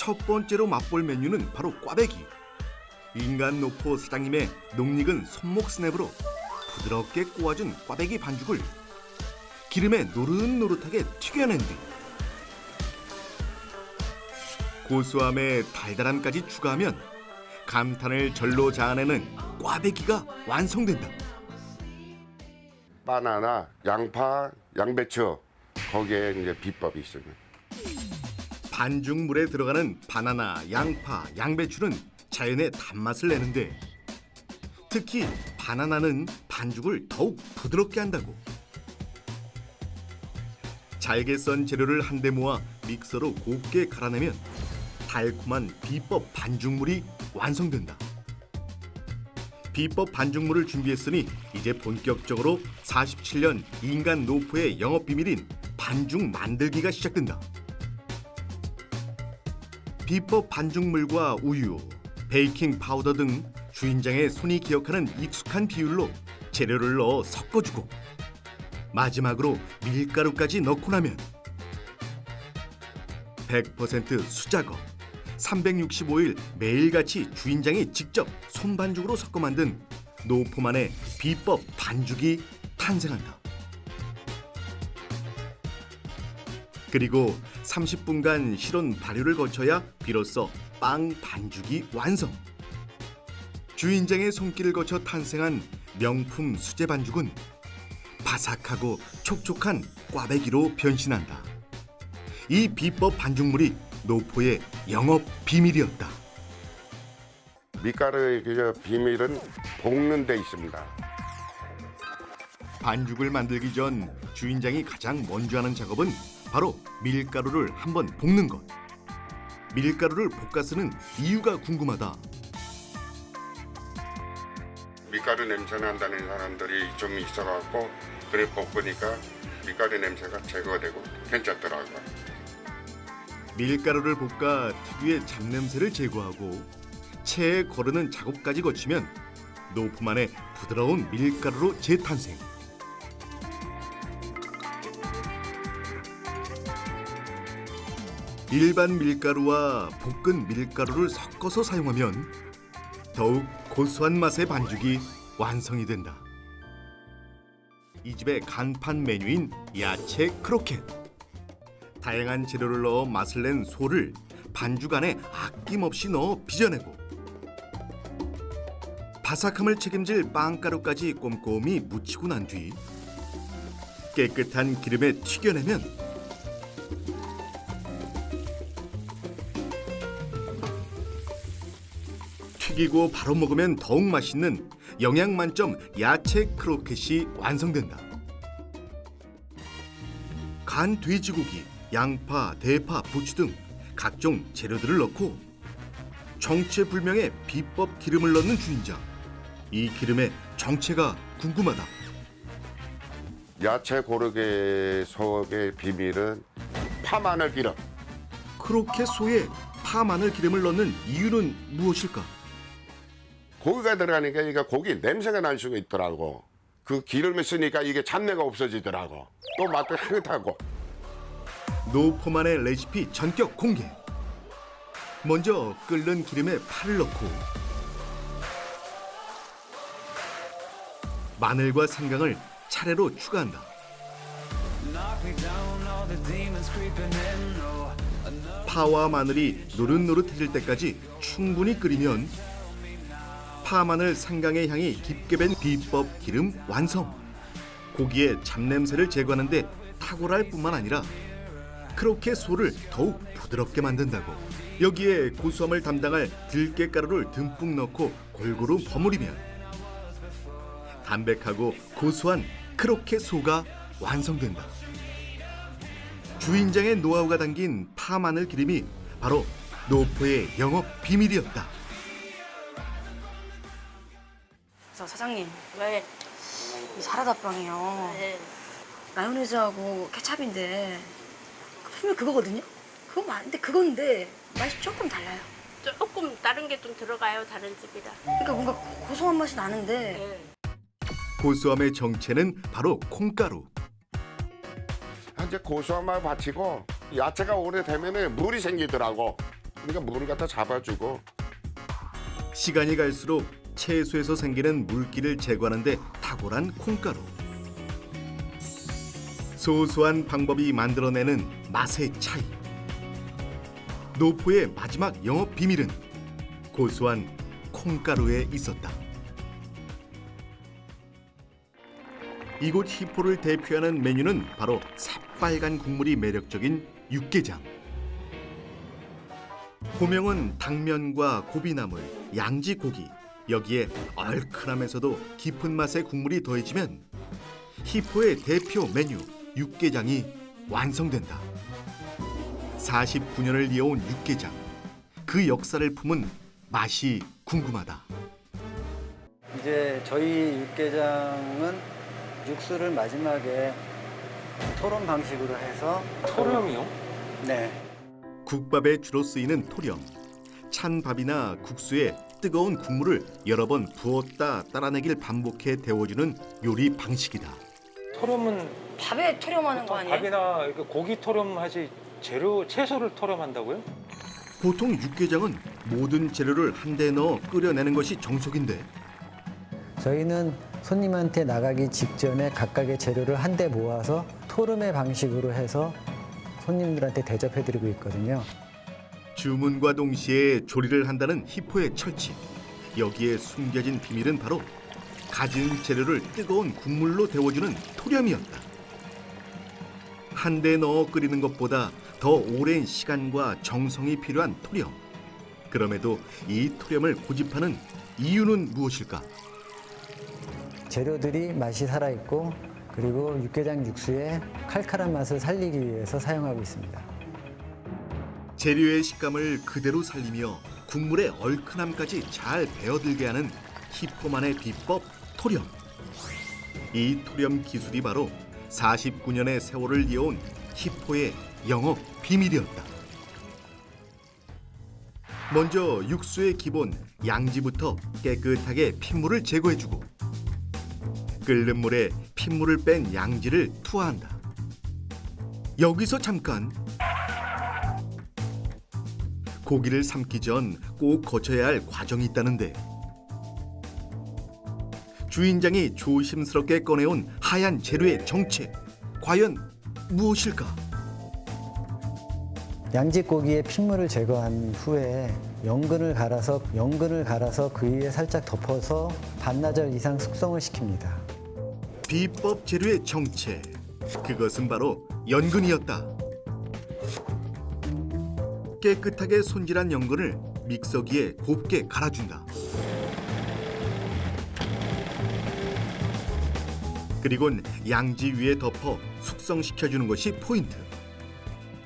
첫 번째로 맛볼 메뉴는 바로 꽈배기. 인간 노포 사장님의 농익은 손목 스냅으로 부드럽게 꼬아준 꽈배기 반죽을 기름에 노릇노릇하게 튀겨낸 뒤 고소함에 달달함까지 추가하면 감탄을 절로 자아내는 꽈배기가 완성된다. 바나나, 양파, 양배추 거기에 이제 비법이 있습니다. 반죽물에 들어가는 바나나, 양파, 양배추는 자연의 단맛을 내는데 특히 바나나는 반죽을 더욱 부드럽게 한다고. 잘게 썬 재료를 한데 모아 믹서로 곱게 갈아내면 달콤한 비법 반죽물이 완성된다. 비법 반죽물을 준비했으니 이제 본격적으로 47년 인간 노포의 영업 비밀인 반죽 만들기가 시작된다. 비법 반죽물과 우유, 베이킹 파우더 등 주인장의 손이 기억하는 익숙한 비율로 재료를 넣어 섞어주고 마지막으로 밀가루까지 넣고 나면 100% 수작업, 365일 매일같이 주인장이 직접 손반죽으로 섞어 만든 노포만의 비법 반죽이 탄생한다. 그리고 30분간 실온 발효를 거쳐야 비로소 빵 반죽이 완성. 주인장의 손길을 거쳐 탄생한 명품 수제 반죽은 바삭하고 촉촉한 꽈배기로 변신한다. 이 비법 반죽물이 노포의 영업 비밀이었다. 밀가루의 그 비밀은 볶는 데 있습니다. 반죽을 만들기 전 주인장이 가장 먼저 하는 작업은 바로 밀가루를 한번 볶는 것. 밀가루를 볶아 쓰는 이유가 궁금하다. 밀가루 냄새 난다는 사람들이 좀 있어갖고 그래 볶으니까 밀가루 냄새가 제거되고 괜찮더라고요. 밀가루를 볶아 특유의 잡냄새를 제거하고 체에 거르는 작업까지 거치면 노포만의 부드러운 밀가루로 재탄생. 일반 밀가루와 볶은 밀가루를 섞어서 사용하면 더욱 고소한 맛의 반죽이 완성이 된다. 이 집의 간판 메뉴인 야채 크로켓. 다양한 재료를 넣어 맛을 낸 소를 반죽 안에 아낌없이 넣어 빚어내고 바삭함을 책임질 빵가루까지 꼼꼼히 묻히고 난 뒤 깨끗한 기름에 튀겨내면 튀기고 바로 먹으면 더욱 맛있는 영양 만점 야채 크로켓이 완성된다. 간 돼지고기, 양파, 대파, 부추 등 각종 재료들을 넣고 정체불명의 비법 기름을 넣는 주인장. 이 기름의 정체가 궁금하다. 야채 고르게 속의 비밀은 파마늘 기름. 크로켓 소에 파 마늘 기름을 넣는 이유는 무엇일까? 고기가 들어가니까 이게 고기 냄새가 날 수가 있더라고. 그 기름을 쓰니까 이게 잡내가 없어지더라고. 또 맛도 향긋하고. 노포만의 레시피 전격 공개. 먼저 끓는 기름에 파를 넣고 마늘과 생강을 차례로 추가한다. 파와 마늘이 노릇노릇해질 때까지 충분히 끓이면 파, 마늘, 생강의 향이 깊게 밴 비법 기름 완성. 고기의 잡냄새를 제거하는 데 탁월할 뿐만 아니라 크로켓 소를 더욱 부드럽게 만든다고. 여기에 고소함을 담당할 들깨가루를 듬뿍 넣고 골고루 버무리면 담백하고 고소한 크로켓 소가 완성된다. 주인장의 노하우가 담긴 파, 마늘 기름이 바로 노포의 영업 비밀이었다. 저 사장님, 왜? 이 사라다빵이요. 네. 마요네즈하고 케찹인데 분명 그거거든요? 그건 맞는데 그건데 맛이 조금 달라요. 조금 다른 게 좀 들어가요, 다른 집이라. 그러니까 뭔가 고소한 맛이 나는데 네. 고소함의 정체는 바로 콩가루. 이제 고소한 맛 받치고 야채가 오래되면 물이 생기더라고. 우리가 물을 갖다 잡아주고 시간이 갈수록 채소에서 생기는 물기를 제거하는 데 탁월한 콩가루. 소소한 방법이 만들어내는 맛의 차이. 노포의 마지막 영업 비밀은 고소한 콩가루에 있었다. 이곳 희포를 대표하는 메뉴는 바로 새빨간 국물이 매력적인 육개장. 고명은 당면과 고비나물, 양지고기, 여기에 얼큰하면서도 깊은 맛의 국물이 더해지면 희포의 대표 메뉴 육개장이 완성된다. 49년을 이어온 육개장, 그 역사를 품은 맛이 궁금하다. 이제 저희 육개장은 육수를 마지막에 토론 방식으로 해서 토렴이요? 네. 국밥에 주로 쓰이는 토렴. 찬 밥이나 국수에 뜨거운 국물을 여러 번 부었다 따라내길 반복해 데워주는 요리 방식이다. 토렴은 밥에 토렴하는 거 아니에요? 밥이나 이렇게 고기 토렴하지 채소를 토렴한다고요? 보통 육개장은 모든 재료를 한데 넣어 끓여내는 것이 정석인데 저희는 손님한테 나가기 직전에 각각의 재료를 한데 모아서 토름의 방식으로 해서 손님들한테 대접해드리고 있거든요. 주문과 동시에 조리를 한다는 희포의 철칙. 여기에 숨겨진 비밀은 바로 가진 재료를 뜨거운 국물로 데워주는 토렴이었다. 한데 넣어 끓이는 것보다 더 오랜 시간과 정성이 필요한 토렴. 그럼에도 이 토렴을 고집하는 이유는 무엇일까? 재료들이 맛이 살아있고 그리고 육개장 육수의 칼칼한 맛을 살리기 위해서 사용하고 있습니다. 재료의 식감을 그대로 살리며 국물의 얼큰함까지 잘 배어들게 하는 희포만의 비법 토렴. 이 토렴 기술이 바로 49년의 세월을 이어온 희포의 영업 비밀이었다. 먼저 육수의 기본 양지부터 깨끗하게 핏물을 제거해주고 끓는 물에 핏물을 뺀 양지를 투하한다. 여기서 잠깐 고기를 삶기 전 꼭 거쳐야 할 과정이 있다는데 주인장이 조심스럽게 꺼내온 하얀 재료의 정체 과연 무엇일까? 양지고기의 핏물을 제거한 후에 연근을 갈아서 그 위에 살짝 덮어서 반나절 이상 숙성을 시킵니다. 비법 재료의 정체 그것은 바로 연근이었다. 깨끗하게 손질한 연근을 믹서기에 곱게 갈아준다. 그리곤 양지 위에 덮어 숙성시켜주는 것이 포인트.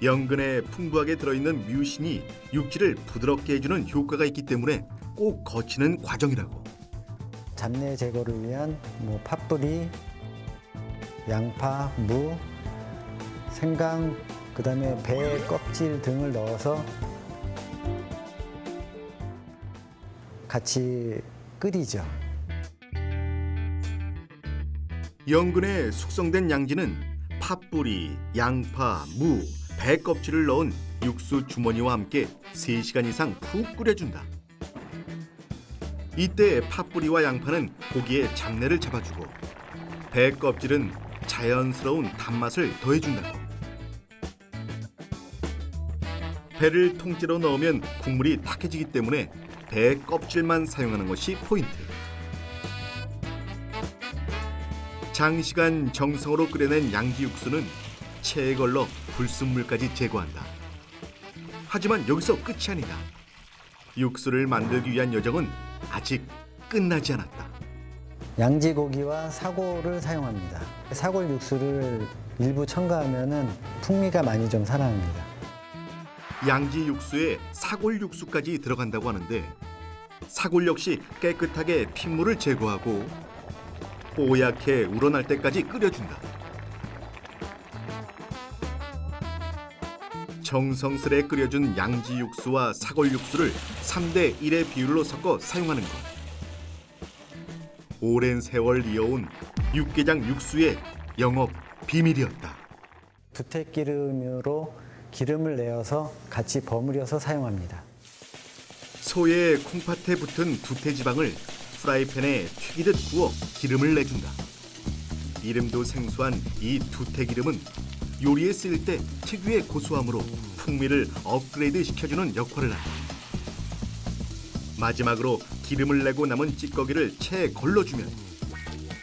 연근에 풍부하게 들어있는 뮤신이 육질을 부드럽게 해주는 효과가 있기 때문에 꼭 거치는 과정이라고. 잡내 제거를 위한 팥뿌리, 양파, 무, 생강, 그다음에 배 껍질 등을 넣어서 같이 끓이죠. 연근에 숙성된 양지는 팥뿌리, 양파, 무, 배 껍질을 넣은 육수 주머니와 함께 3시간 이상 푹 끓여준다. 이때 팥뿌리와 양파는 고기의 잡내를 잡아주고 배 껍질은 자연스러운 단맛을 더해준다고. 배를 통째로 넣으면 국물이 탁해지기 때문에 배 껍질만 사용하는 것이 포인트. 장시간 정성으로 끓여낸 양지 육수는 체에 걸러 불순물까지 제거한다. 하지만 여기서 끝이 아니다. 육수를 만들기 위한 여정은 아직 끝나지 않았다. 양지고기와 사골을 사용합니다. 사골 육수를 일부 첨가하면은 풍미가 많이 좀 살아납니다. 양지 육수에 사골 육수까지 들어간다고 하는데 사골 역시 깨끗하게 핏물을 제거하고 뽀얗게 우러날 때까지 끓여준다. 정성스레 끓여준 양지 육수와 사골 육수를 3대 1의 비율로 섞어 사용하는 것. 오랜 세월 이어온 육개장 육수의 영업 비밀이었다. 두태기름으로 기름을 내어서 같이 버무려서 사용합니다. 소의 콩팥에 붙은 두태 지방을 프라이팬에 튀기듯 구워 기름을 내준다. 이름도 생소한 이 두태 기름은 요리에 쓰일 때 특유의 고소함으로 풍미를 업그레이드 시켜주는 역할을 한다. 마지막으로 기름을 내고 남은 찌꺼기를 체에 걸러주면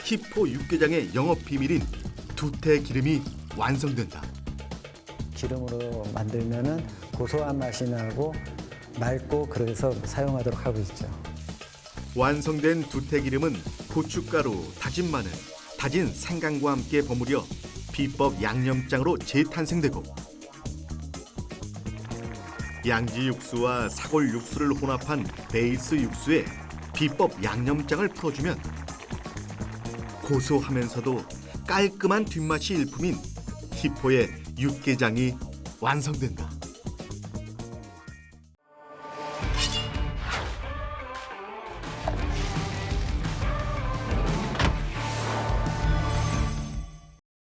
히포 육개장의 영업 비밀인 두태 기름이 완성된다. 기름으로 만들면은 고소한 맛이 나고 맑고 그래서 사용하도록 하고 있죠. 완성된 두태 기름은 고춧가루, 다진 마늘, 다진 생강과 함께 버무려 비법 양념장으로 재탄생되고 양지 육수와 사골 육수를 혼합한 베이스 육수에 비법 양념장을 풀어주면 고소하면서도 깔끔한 뒷맛이 일품인 히포의 육개장이 완성된다.